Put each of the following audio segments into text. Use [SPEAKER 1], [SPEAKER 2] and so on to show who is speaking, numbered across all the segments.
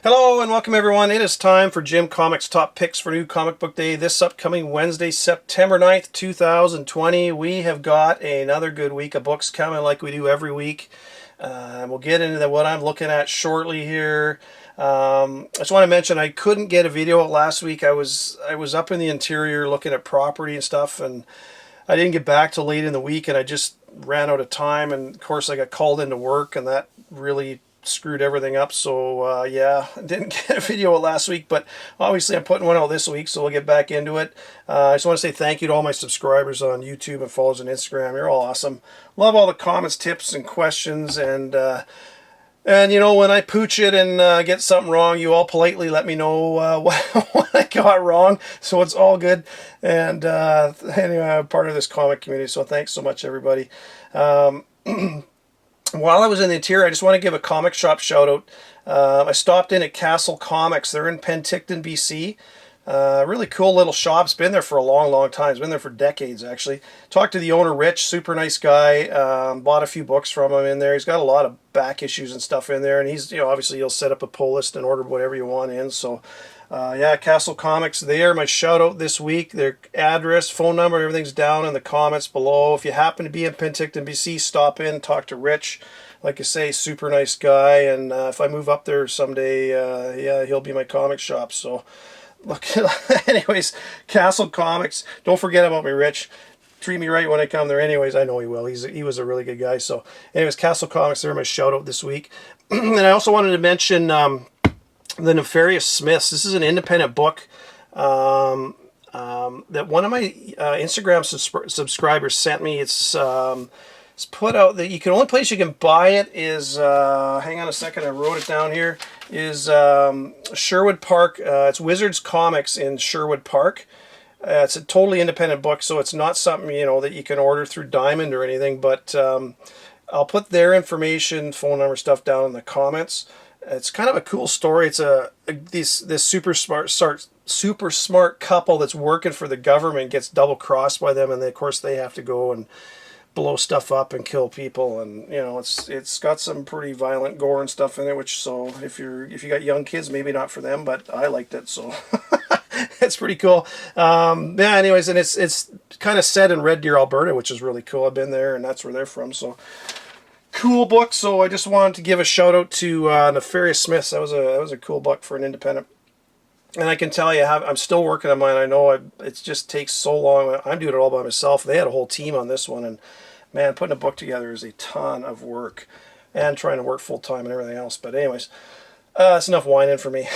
[SPEAKER 1] Hello and welcome everyone. It is time for Jim Comics Top Picks for New Comic Book Day this upcoming Wednesday, September 9th, 2020. We have got another good week of books coming like we do every week. We'll get into what I'm looking at shortly here. I just want to mention I couldn't get a video out last week. I was up in the interior looking at property and stuff, and I didn't get back till late in the week, and I just ran out of time, and of course I got called into work, and that really screwed everything up. So yeah, I didn't get a video last week, but obviously I'm putting one out this week, so we'll get back into it. I just want to say thank you to all my subscribers on YouTube and followers on Instagram. You're all awesome. Love all the comments, tips, and questions, and you know, when I pooch it and get something wrong, you all politely let me know what I got wrong, so it's all good. And anyway, I'm part of this comic community, so thanks so much, everybody. While I was in the interior, I just want to give a comic shop shout out. I stopped in at Castle Comics. They're in Penticton, BC. Really cool little shop. It's been there for a long time. It's been there for decades, actually. Talked to the owner, Rich, super nice guy. Bought a few books from him in there. He's got a lot of back issues and stuff in there, and he's, you know, obviously he'll set up a pull list and order whatever you want in. So yeah, Castle Comics, they are my shout out this week. Their address, phone number, everything's down in the comments below. If you happen to be in Penticton, BC, stop in, talk to Rich. Like I say, super nice guy, and if I move up there someday, yeah, he'll be my comic shop. So look, anyways, Castle Comics, don't forget about me, Rich. Treat me right when I come there. Anyways, I know he will. He was a really good guy. So anyways, Castle Comics, they're my shout out this week. And I also wanted to mention the Nefarious Smyths. This is an independent book that one of my Instagram subscribers sent me. It's put out that the only place you can buy it is, hang on a second, I wrote it down here, is Sherwood Park. It's Wizards Comics in Sherwood Park. It's a totally independent book, so it's not something, you know, that you can order through Diamond or anything, but I'll put their information, phone number, stuff down in the comments. It's kind of a cool story. It's this super smart couple that's working for the government gets double crossed by them, and of course they have to go and blow stuff up and kill people, and you know, it's got some pretty violent gore and stuff in it, which, so if you got young kids, maybe not for them, but I liked it, so it's pretty cool. Yeah, anyways, and it's kind of set in Red Deer, Alberta, which is really cool. I've been there, and that's where they're from, so cool book. So I just wanted to give a shout out to Nefarious Smiths. That was a cool book for an independent. And I can tell you, I'm still working on mine. I know it just takes so long. I'm doing it all by myself. They had a whole team on this one, and man, putting a book together is a ton of work, and trying to work full time and everything else. But anyways, that's enough whining for me.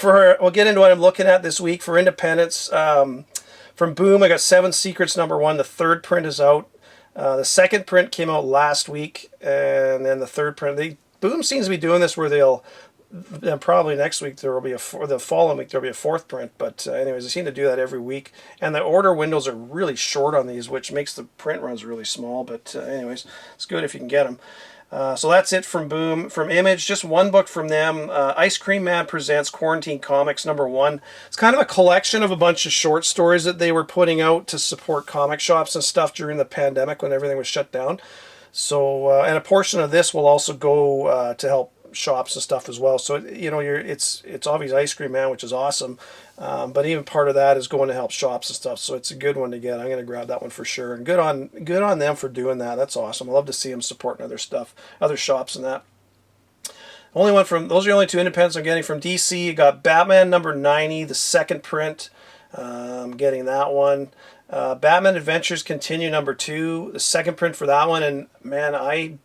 [SPEAKER 1] We'll get into what I'm looking at this week for independents. From Boom, I got Seven Secrets #1. The third print is out. The second print came out last week, and then the third print. Boom seems to be doing this where probably next week there will be the following week there will be a fourth print. But anyways, they seem to do that every week, and the order windows are really short on these, which makes the print runs really small. But anyways, it's good if you can get them. So that's it from Boom. From Image, just one book from them. Ice Cream Man presents Quarantine Comics #1. It's kind of a collection of a bunch of short stories that they were putting out to support comic shops and stuff during the pandemic when everything was shut down. So and a portion of this will also go to help shops and stuff as well. So you know, it's obviously Ice Cream Man, which is awesome, but even part of that is going to help shops and stuff. So it's a good one to get. I'm going to grab that one for sure, and good on them for doing that. That's awesome. I love to see them supporting other stuff, other shops and that. Only one from those are the only two independents I'm getting from DC. You got Batman #90, the second print. I'm getting that one. Batman Adventures Continue #2, the second print for that one, and man,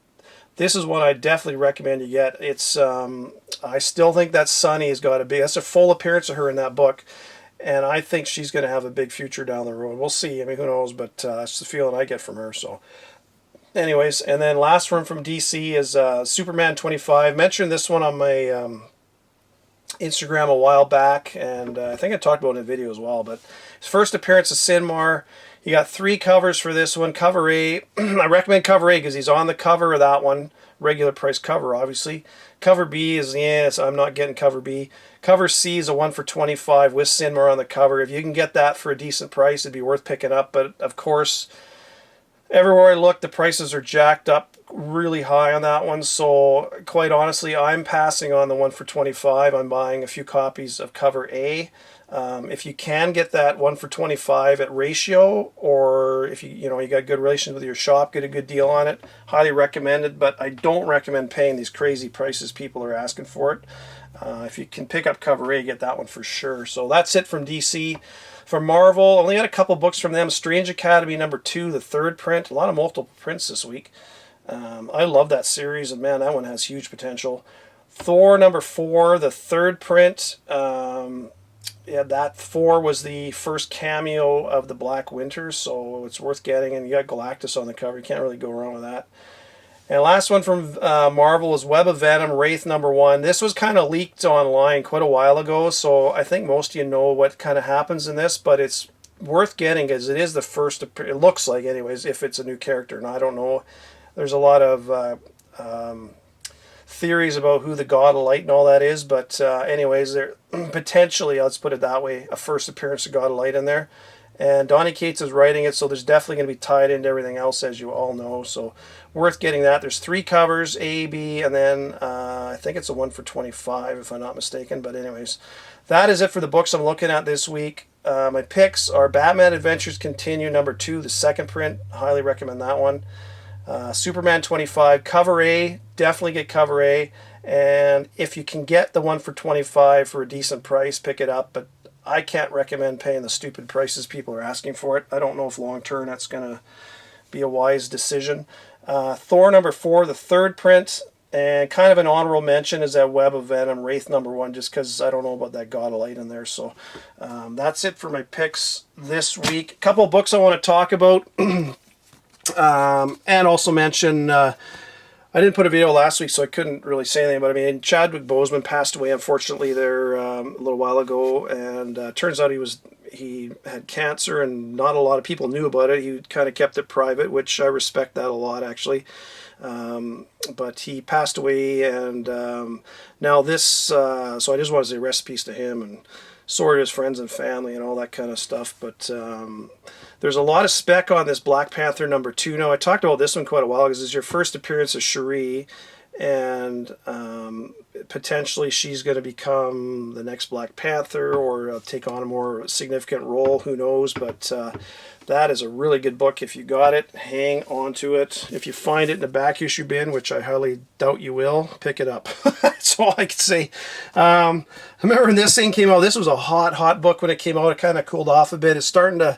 [SPEAKER 1] this is one I definitely recommend you get. It's I still think that Sunny has got that's a full appearance of her in that book, and I think she's going to have a big future down the road. We'll see. I mean, who knows? But that's the feeling I get from her. So, anyways, and then last one from DC is Superman 25. Mentioned this one on my Instagram a while back, and I think I talked about it in a video as well. But his first appearance of Sinmar. You got 3 covers for this one. Cover A, I recommend cover A because he's on the cover of that one. Regular price cover, obviously. Cover B is, yes, I'm not getting cover B. Cover C is a 1 for $25 with Sinmar on the cover. If you can get that for a decent price, it'd be worth picking up. But, of course, everywhere I look, the prices are jacked up really high on that one, so quite honestly, I'm passing on the 1 for 25. I'm buying a few copies of cover A. If you can get that 1 for 25 at ratio, or if you got good relations with your shop, get a good deal on it, highly recommended. But I don't recommend paying these crazy prices people are asking for it. If you can pick up cover A, get that one for sure. So that's it from DC. For Marvel, only got a couple books from them. Strange Academy #2, the 3rd print. A lot of multiple prints this week. I love that series, and man, that one has huge potential. Thor #4, the 3rd print. Yeah, that 4 was the first cameo of the Black Winter, so it's worth getting. And you got Galactus on the cover. You can't really go wrong with that. And last one from Marvel is Web of Venom, Wraith #1. This was kind of leaked online quite a while ago, so I think most of you know what kind of happens in this, but it's worth getting because it is the first, it looks like anyways, if it's a new character. And I don't know. There's a lot of theories about who the God of Light and all that is, but anyways, there potentially, let's put it that way, a first appearance of God of Light in there. And Donny Cates is writing it, so there's definitely going to be tied into everything else, as you all know. So worth getting that. There's 3 covers, A, B, and then I think it's a 1 for 25, if I'm not mistaken. But anyways, that is it for the books I'm looking at this week. My picks are Batman Adventures Continue #2, the 2nd print. Highly recommend that one. Superman 25, cover A. Definitely get cover A. And if you can get the 1 for 25 for a decent price, pick it up. But I can't recommend paying the stupid prices people are asking for it. I don't know if long term that's going to be a wise decision. Thor #4, the 3rd print, and kind of an honorable mention is that Web of Venom, Wraith #1, just because I don't know about that God of Light in there. So that's it for my picks this week. A couple of books I want to talk about, and also mention. I didn't put a video last week, so I couldn't really say anything. But I mean, Chadwick Boseman passed away, unfortunately, there a little while ago, and turns out he had cancer, and not a lot of people knew about it. He kind of kept it private, which I respect that a lot, actually. But he passed away, and now this. So I just want to say rest in peace to him, and sorry to his friends and family, and all that kind of stuff. But there's a lot of spec on this Black Panther #2. Now, I talked about this one quite a while because it's your first appearance of Cherie, and potentially she's going to become the next Black Panther or take on a more significant role. Who knows? But that is a really good book. If you got it, hang on to it. If you find it in the back issue bin, which I highly doubt you will, pick it up. That's all I can say. I remember when this thing came out, this was a hot book when it came out. It kind of cooled off a bit. It's starting to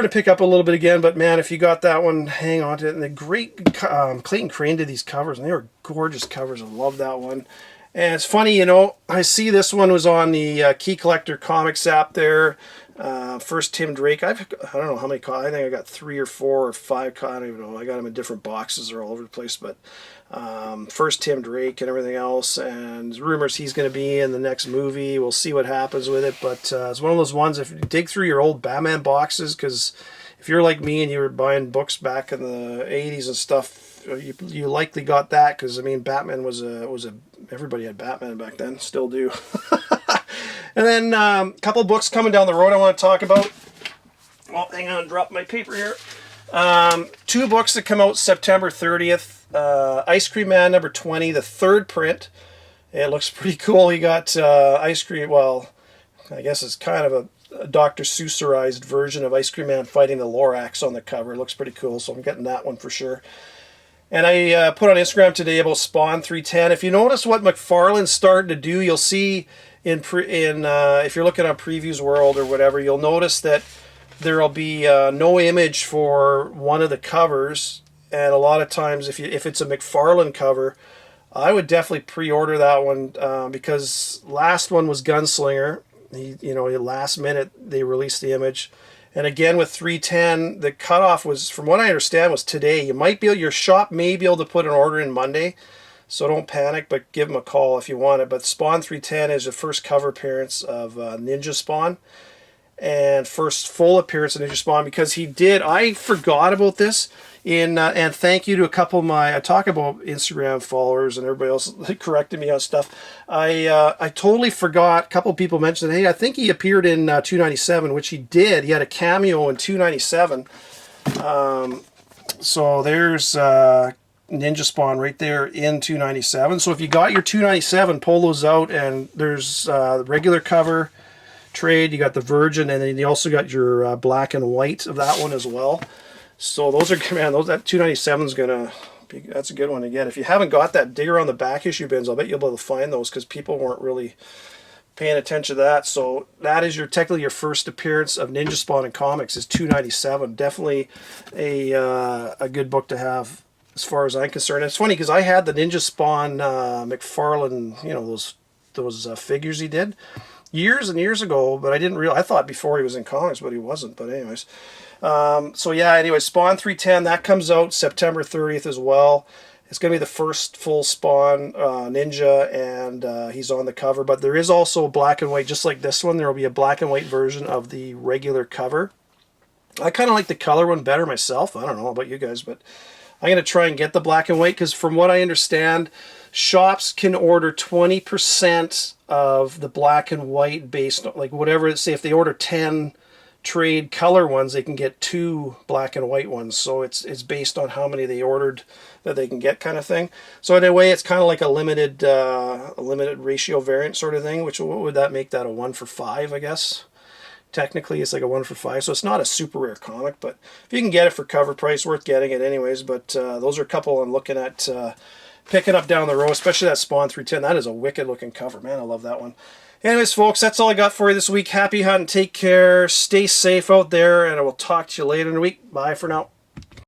[SPEAKER 1] pick up a little bit again, but man, if you got that one, hang on to it. And the great Clayton Crane did these covers, and they were gorgeous covers. I love that one. And it's funny, I see this one was on the Key Collector Comics app there. First Tim Drake. I don't know how many. I think I got 3 or 4 or 5. I don't even know. I got them in different boxes. They're all over the place. But first Tim Drake and everything else. And rumors he's going to be in the next movie. We'll see what happens with it. But it's one of those ones, if you dig through your old Batman boxes, because if you're like me and you were buying books back in the 80s and stuff, you likely got that, because I mean Batman was a everybody had Batman back then, still do. And then a couple books coming down the road I want to talk about. Oh, hang on, drop my paper here. 2 books that come out September 30th. Ice Cream Man #20, the 3rd print. It looks pretty cool. You got Ice Cream, well, I guess it's kind of a Dr. Seussized version of Ice Cream Man fighting the Lorax on the cover. It looks pretty cool, so I'm getting that one for sure. And I put on Instagram today about Spawn 310. If you notice what McFarlane's starting to do, you'll see if you're looking on Previews World or whatever, you'll notice that there'll be no image for one of the covers. And a lot of times, if it's a McFarlane cover, I would definitely pre-order that one because last one was Gunslinger. Last minute they released the image. And again with 310, the cutoff was, from what I understand, was today. Your shop may be able to put an order in Monday, so don't panic, but give them a call if you want it. But Spawn 310 is the first cover appearance of Ninja Spawn, and first full appearance of Ninja Spawn, because I forgot about this, and thank you to a couple of I talk about Instagram followers and everybody else corrected me on stuff. I totally forgot. A couple of people mentioned, hey, I think he appeared in 297, which he did. He had a cameo in 297. So there's Ninja Spawn right there in 297. So if you got your 297, pull those out, and there's the regular cover trade, you got the Virgin, and then you also got your black and white of that one as well. So those are, man, that 297 is gonna be, that's a good one to get. If you haven't got that, dig around the back issue bins. I'll bet you'll be able to find those because people weren't really paying attention to that. So that is technically your first appearance of Ninja Spawn in comics is 297. Definitely a good book to have as far as I'm concerned. It's funny because I had the Ninja Spawn McFarlane, you know, those figures he did years and years ago, but I didn't realize, I thought before he was in comics, but he wasn't. But anyways, so yeah, anyway, Spawn 310, that comes out September 30th as well. It's going to be the first full Spawn Ninja, and he's on the cover. But there is also black and white, just like this one. There will be a black and white version of the regular cover. I kind of like the color one better myself. I don't know about you guys, but I'm going to try and get the black and white because from what I understand, shops can order 20% of the black and white based on, like, whatever, say if they order 10 trade color ones, they can get 2 black and white ones. So it's based on how many they ordered that they can get, kind of thing. So in a way, it's kind of like a limited ratio variant sort of thing, which, what would that make that, a 1 for 5, I guess? Technically, it's like a 1 for 5, so it's not a super rare comic, but if you can get it for cover price, worth getting it anyways. But those are a couple I'm looking at picking up down the road, especially that Spawn 310. That is a wicked looking cover, man. I love that one. Anyways, folks, that's all I got for you this week. Happy hunting, take care, stay safe out there, and I will talk to you later in the week. Bye for now.